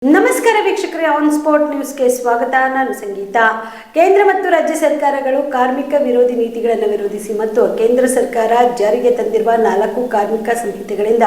ನಮಸ್ಕಾರ ವೀಕ್ಷಕರೇ, on spot ನ್ಯೂಸ್ಗೆ ಸ್ವಾಗತ. ನಾನು ಸಂಗೀತ. ಕೇಂದ್ರ ಮತ್ತು ರಾಜ್ಯ ಸರ್ಕಾರಗಳು ಕಾರ್ಮಿಕ ವಿರೋಧಿ ನೀತಿಗಳನ್ನು ವಿರೋಧಿಸಿ ಮತ್ತು ಕೇಂದ್ರ ಸರ್ಕಾರ ಜಾರಿಗೆ ತಂದಿರುವ 4 ಕಾರ್ಮಿಕ ಸಂಹಿತೆಗಳಿಂದ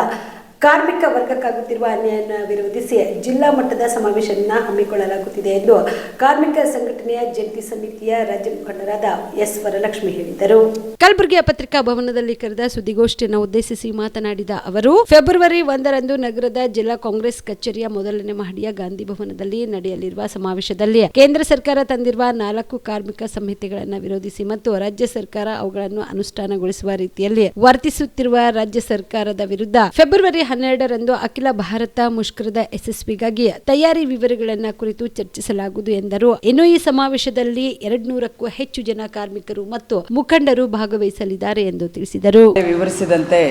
ಕಾರ್ಮಿಕ ವರ್ಗಕ್ಕಾಗುತ್ತಿರುವ ಅನ್ಯಾಯವನ್ನು ವಿರೋಧಿಸಿ ಜಿಲ್ಲಾ ಮಟ್ಟದ ಸಮಾವೇಶವನ್ನು ಹಮ್ಮಿಕೊಳ್ಳಲಾಗುತ್ತಿದೆ ಎಂದು ಕಾರ್ಮಿಕ ಸಂಘಟನೆಯ ಜಂಟಿ ಸಮಿತಿಯ ರಾಜ್ಯ ಮುಖಂಡರಾದ ಎಸ್ ವರಲಕ್ಷ್ಮಿ ಹೇಳಿದರು. ಕಲಬುರಗಿಯ ಪತ್ರಿಕಾ ಭವನದಲ್ಲಿ ಕರೆದ ಸುದ್ದಿಗೋಷ್ಠಿಯನ್ನು ಉದ್ದೇಶಿಸಿ ಮಾತನಾಡಿದ ಅವರು, ಫೆಬ್ರವರಿ 1ರಂದು ನಗರದ ಜಿಲ್ಲಾ ಕಾಂಗ್ರೆಸ್ ಕಚೇರಿಯ ಮೊದಲನೇ ಮಹಡಿಯ ಗಾಂಧಿ ಭವನದಲ್ಲಿ ನಡೆಯಲಿರುವ ಸಮಾವೇಶದಲ್ಲಿ ಕೇಂದ್ರ ಸರ್ಕಾರ ತಂದಿರುವ 4 ಕಾರ್ಮಿಕ ಸಂಹಿತೆಗಳನ್ನು ವಿರೋಧಿಸಿ ಮತ್ತು ರಾಜ್ಯ ಸರ್ಕಾರ ಅವುಗಳನ್ನು ಅನುಷ್ಠಾನಗೊಳಿಸುವ ರೀತಿಯಲ್ಲಿ ವರ್ತಿಸುತ್ತಿರುವ ರಾಜ್ಯ ಸರ್ಕಾರದ ವಿರುದ್ಧ ಫೆಬ್ರವರಿ 12ರಂದು ಅಖಿಲ ಭಾರತ ಮುಷ್ಕರದ ಯಶಸ್ವಿಗಾಗಿ ತಯಾರಿ ವಿವರಗಳನ್ನು ಕುರಿತು ಚರ್ಚಿಸಲಾಗುವುದು ಎಂದರು. ಇನ್ನು ಈ ಸಮಾವೇಶದಲ್ಲಿ 200ಕ್ಕೂ ಹೆಚ್ಚು ಜನ ಕಾರ್ಮಿಕರು ಮತ್ತು ಮುಖಂಡರು ಭಾಗವಹಿಸಲಿದ್ದಾರೆ ಎಂದು ತಿಳಿಸಿದರು. ವಿವರಿಸಿದಂತೆ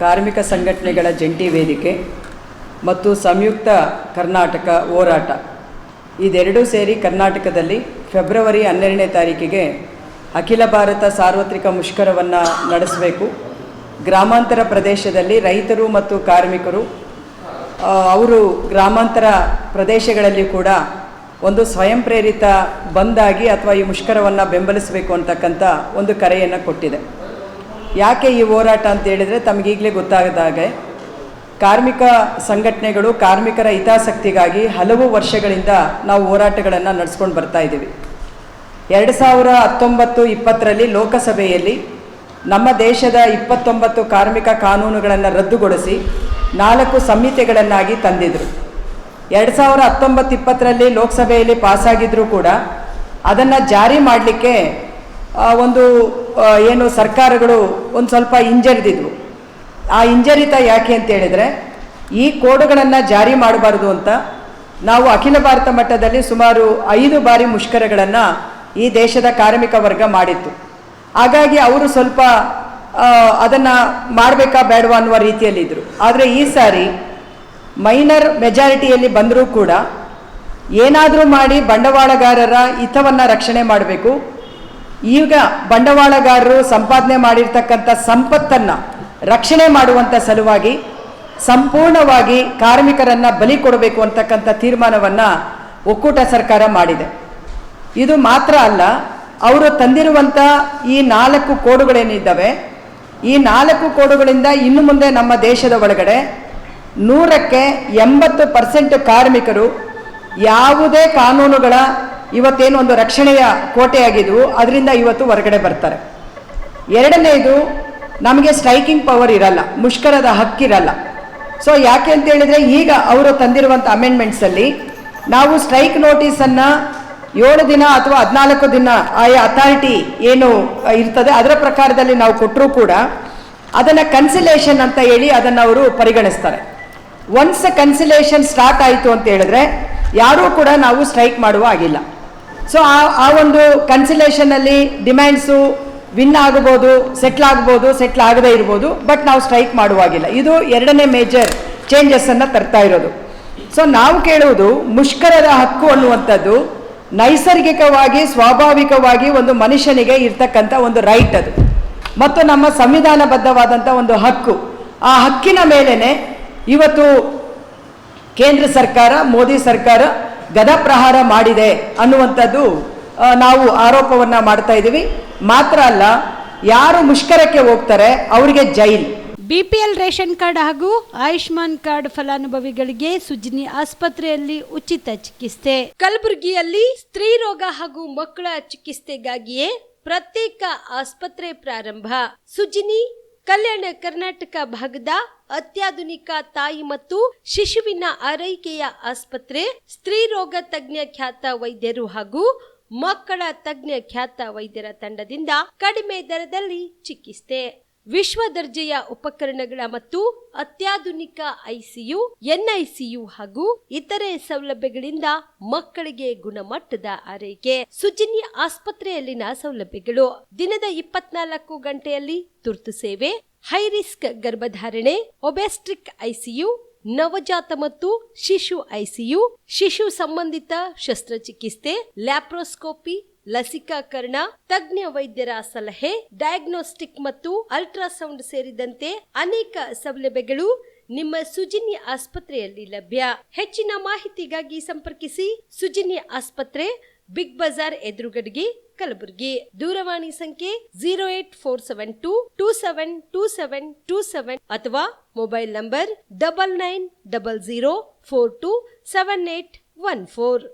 ಕಾರ್ಮಿಕ ಸಂಘಟನೆಗಳ ಜಂಟಿ ವೇದಿಕೆ ಮತ್ತು ಸಂಯುಕ್ತ ಕರ್ನಾಟಕ ಹೋರಾಟ ಇದೆರಡೂ ಸೇರಿ ಕರ್ನಾಟಕದಲ್ಲಿ ಫೆಬ್ರವರಿ 12ನೇ ತಾರೀಕಿಗೆ ಅಖಿಲ ಭಾರತ ಸಾರ್ವತ್ರಿಕ ಮುಷ್ಕರವನ್ನು ನಡೆಸಬೇಕು. ಗ್ರಾಮಾಂತರ ಪ್ರದೇಶದಲ್ಲಿ ರೈತರು ಮತ್ತು ಕಾರ್ಮಿಕರು ಅವರು ಗ್ರಾಮಾಂತರ ಪ್ರದೇಶಗಳಲ್ಲಿ ಕೂಡ ಒಂದು ಸ್ವಯಂ ಪ್ರೇರಿತ ಬಂದಾಗಿ ಅಥವಾ ಈ ಮುಷ್ಕರವನ್ನು ಬೆಂಬಲಿಸಬೇಕು ಅಂತಕ್ಕಂಥ ಒಂದು ಕರೆಯನ್ನು ಕೊಟ್ಟಿದೆ. ಯಾಕೆ ಈ ಹೋರಾಟ ಅಂತ ಹೇಳಿದರೆ, ತಮಗೀಗಲೇ ಗೊತ್ತಾಗದಾಗೆ ಕಾರ್ಮಿಕ ಸಂಘಟನೆಗಳು ಕಾರ್ಮಿಕರ ಹಿತಾಸಕ್ತಿಗಾಗಿ ಹಲವು ವರ್ಷಗಳಿಂದ ನಾವು ಹೋರಾಟಗಳನ್ನು ನಡೆಸ್ಕೊಂಡು ಬರ್ತಾ ಇದ್ದೀವಿ. 2019-20ರಲ್ಲಿ ಲೋಕಸಭೆಯಲ್ಲಿ ನಮ್ಮ ದೇಶದ 29 ಕಾರ್ಮಿಕ ಕಾನೂನುಗಳನ್ನು ರದ್ದುಗೊಳಿಸಿ 4 ಸಂಹಿತೆಗಳನ್ನಾಗಿ ತಂದಿದ್ರು. 2019-20ರಲ್ಲಿ ಲೋಕಸಭೆಯಲ್ಲಿ ಪಾಸಾಗಿದ್ದರೂ ಕೂಡ ಅದನ್ನು ಜಾರಿ ಮಾಡಲಿಕ್ಕೆ ಸರ್ಕಾರಗಳು ಒಂದು ಸ್ವಲ್ಪ ಹಿಂಜರಿದಿದ್ವು. ಆ ಹಿಂಜರಿತ ಯಾಕೆ ಅಂತ ಹೇಳಿದರೆ, ಈ ಕೋಡುಗಳನ್ನು ಜಾರಿ ಮಾಡಬಾರ್ದು ಅಂತ ನಾವು ಅಖಿಲ ಭಾರತ ಮಟ್ಟದಲ್ಲಿ ಸುಮಾರು 5 ಬಾರಿ ಮುಷ್ಕರಗಳನ್ನು ಈ ದೇಶದ ಕಾರ್ಮಿಕ ವರ್ಗ ಮಾಡಿತ್ತು. ಹಾಗಾಗಿ ಅವರು ಸ್ವಲ್ಪ ಅದನ್ನು ಮಾಡಬೇಕಾ ಬೇಡವಾ ಅನ್ನುವ ರೀತಿಯಲ್ಲಿದ್ದರು. ಆದರೆ ಈ ಸಾರಿ ಮೈನರ್ ಮೆಜಾರಿಟಿಯಲ್ಲಿ ಬಂದರೂ ಕೂಡ ಏನಾದರೂ ಮಾಡಿ ಬಂಡವಾಳಗಾರರ ಹಿತವನ್ನು ರಕ್ಷಣೆ ಮಾಡಬೇಕು. ಈಗ ಬಂಡವಾಳಗಾರರು ಸಂಪಾದನೆ ಮಾಡಿರ್ತಕ್ಕಂಥ ಸಂಪತ್ತನ್ನು ರಕ್ಷಣೆ ಮಾಡುವಂಥ ಸಲುವಾಗಿ ಸಂಪೂರ್ಣವಾಗಿ ಕಾರ್ಮಿಕರನ್ನು ಬಲಿ ಕೊಡಬೇಕು ಅಂತಕ್ಕಂಥ ತೀರ್ಮಾನವನ್ನು ಒಕ್ಕೂಟ ಸರ್ಕಾರ ಮಾಡಿದೆ. ಇದು ಮಾತ್ರ ಅಲ್ಲ, ಅವರು ತಂದಿರುವಂಥ ಈ 4 ಕೋಡುಗಳೇನಿದ್ದಾವೆ, ಈ 4 ಕೋಡುಗಳಿಂದ ಇನ್ನು ಮುಂದೆ ನಮ್ಮ ದೇಶದ ಒಳಗಡೆ 100ಕ್ಕೆ 80% ಕಾರ್ಮಿಕರು ಯಾವುದೇ ಕಾನೂನುಗಳ ಇವತ್ತೇನು ಒಂದು ರಕ್ಷಣೆಯ ಕೋಟೆಯಾಗಿದ್ವು ಅದರಿಂದ ಇವತ್ತು ಹೊರಗಡೆ ಬರ್ತಾರೆ. ಎರಡನೇದು, ನಮಗೆ ಸ್ಟ್ರೈಕಿಂಗ್ ಪವರ್ ಇರಲ್ಲ, ಮುಷ್ಕರದ ಹಕ್ಕಿರಲ್ಲ. ಸೊ ಯಾಕೆ ಅಂತ ಹೇಳಿದರೆ, ಈಗ ಅವರು ತಂದಿರುವಂಥ ಅಮೆಂಡ್ಮೆಂಟ್ಸಲ್ಲಿ ನಾವು ಸ್ಟ್ರೈಕ್ ನೋಟಿಸನ್ನು 7 ದಿನ ಅಥವಾ 14 ದಿನ ಆಯಾ ಅಥಾರಿಟಿ ಏನು ಇರ್ತದೆ ಅದರ ಪ್ರಕಾರದಲ್ಲಿ ನಾವು ಕೊಟ್ಟರೂ ಕೂಡ ಅದನ್ನು ಕನ್ಸಿಲೇಷನ್ ಅಂತ ಹೇಳಿ ಅದನ್ನು ಅವರು ಪರಿಗಣಿಸ್ತಾರೆ. ಒನ್ಸ್ ಕನ್ಸಿಲೇಷನ್ ಸ್ಟಾರ್ಟ್ ಆಯಿತು ಅಂತ ಹೇಳಿದ್ರೆ ಯಾರೂ ಕೂಡ ನಾವು ಸ್ಟ್ರೈಕ್ ಮಾಡುವ ಆಗಿಲ್ಲ. ಸೊ ಆ ಒಂದು ಕನ್ಸಿಲೇಷನಲ್ಲಿ ಡಿಮ್ಯಾಂಡ್ಸು ವಿನ್ ಆಗ್ಬೋದು, ಸೆಟ್ಲ್ ಆಗ್ಬೋದು, ಸೆಟ್ಲ್ ಆಗದೇ ಇರ್ಬೋದು, ಬಟ್ ನಾವು ಸ್ಟ್ರೈಕ್ ಮಾಡುವಾಗಿಲ್ಲ. ಇದು 2ನೇ ಮೇಜರ್ ಚೇಂಜಸ್ಸನ್ನು ತರ್ತಾ ಇರೋದು. ಸೊ ನಾವು ಕೇಳುವುದು, ಮುಷ್ಕರದ ಹಕ್ಕು ಅನ್ನುವಂಥದ್ದು ನೈಸರ್ಗಿಕವಾಗಿ ಸ್ವಾಭಾವಿಕವಾಗಿ ಒಂದು ಮನುಷ್ಯನಿಗೆ ಇರ್ತಕ್ಕಂಥ ಒಂದು ರೈಟ್ ಅದು, ಮತ್ತು ನಮ್ಮ ಸಂವಿಧಾನಬದ್ಧವಾದಂಥ ಒಂದು ಹಕ್ಕು. ಆ ಹಕ್ಕಿನ ಮೇಲೇನೆ ಇವತ್ತು ಕೇಂದ್ರ ಸರ್ಕಾರ, ಮೋದಿ ಸರ್ಕಾರ ಗದಾಪ್ರಹಾರ ಮಾಡಿದೆ ಅನ್ನುವಂಥದ್ದು ನಾವು ಆರೋಪವನ್ನು ಮಾಡ್ತಾ ಇದ್ದೀವಿ. ಮಾತ್ರ ಅಲ್ಲ, ಯಾರು ಮುಷ್ಕರಕ್ಕೆ ಹೋಗ್ತಾರೆ ಅವರಿಗೆ ಜೈಲು. ಬಿಪಿಎಲ್ ರೇಷನ್ ಕಾರ್ಡ್ ಹಾಗೂ ಆಯುಷ್ಮಾನ್ ಕಾರ್ಡ್ ಫಲಾನುಭವಿಗಳಿಗೆ ಸುಜ್ನಿ ಆಸ್ಪತ್ರೆಯಲ್ಲಿ ಉಚಿತ ಚಿಕಿತ್ಸೆ. ಕಲಬುರಗಿಯಲ್ಲಿ ಸ್ತ್ರೀ ರೋಗ ಹಾಗೂ ಮಕ್ಕಳ ಚಿಕಿತ್ಸೆಗಾಗಿಯೇ ಪ್ರತ್ಯೇಕ ಆಸ್ಪತ್ರೆ ಪ್ರಾರಂಭ. ಸುಜ್ನಿ ಕಲ್ಯಾಣ ಕರ್ನಾಟಕ ಭಾಗದ ಅತ್ಯಾಧುನಿಕ ತಾಯಿ ಮತ್ತು ಶಿಶುವಿನ ಆರೈಕೆಯ ಆಸ್ಪತ್ರೆ. ಸ್ತ್ರೀ ರೋಗ ತಜ್ಞ ಖ್ಯಾತ ವೈದ್ಯರು ಹಾಗೂ ಮಕ್ಕಳ ತಜ್ಞ ಖ್ಯಾತ ವೈದ್ಯರ ತಂಡದಿಂದ ಕಡಿಮೆ ದರದಲ್ಲಿ ಚಿಕಿತ್ಸೆ, ವಿಶ್ವ ದರ್ಜೆಯ ಉಪಕರಣಗಳ ಮತ್ತು ಅತ್ಯಾಧುನಿಕ ಐಸಿಯು, ಎನ್ಐಸಿಯು ಹಾಗೂ ಇತರೆ ಸೌಲಭ್ಯಗಳಿಂದ ಮಕ್ಕಳಿಗೆ ಗುಣಮಟ್ಟದ ಆರೈಕೆ. ಸುಜ್ನಿ ಆಸ್ಪತ್ರೆಯಲ್ಲಿನ ಸೌಲಭ್ಯಗಳು: ದಿನದ 24 ಗಂಟೆಯಲ್ಲಿ ತುರ್ತು ಸೇವೆ, ಹೈ ರಿಸ್ಕ್ ಗರ್ಭಧಾರಣೆ, ಒಬೆಸ್ಟ್ರಿಕ್ ಐಸಿಯು, ನವಜಾತ ಮತ್ತು ಶಿಶು ಐಸಿಯು, ಶಿಶು ಸಂಬಂಧಿತ ಶಸ್ತ್ರಚಿಕಿತ್ಸೆ, ಲ್ಯಾಪ್ರೋಸ್ಕೋಪಿ, ಲಸಿಕಾಕರಣ, ತಜ್ಞ ವೈದ್ಯರ ಸಲಹೆ, ಡಯಾಗ್ನೋಸ್ಟಿಕ್ ಮತ್ತು ಅಲ್ಟ್ರಾಸೌಂಡ್ ಸೇರಿದಂತೆ ಅನೇಕ ಸೌಲಭ್ಯಗಳು ನಿಮ್ಮ ಸುಜಿನ್ಯ ಆಸ್ಪತ್ರೆಯಲ್ಲಿ ಲಭ್ಯ. ಹೆಚ್ಚಿನ ಮಾಹಿತಿಗಾಗಿ ಸಂಪರ್ಕಿಸಿ ಸುಜಿನ್ಯ ಆಸ್ಪತ್ರೆ, ಬಿಗ್ ಬಜಾರ್ ಎದುರುಗಡೆಗೆ, ಕಲಬುರಗಿ. ದೂರವಾಣಿ ಸಂಖ್ಯೆ 08472272727 ಅಥವಾ ಮೊಬೈಲ್ ನಂಬರ್ 9900427814.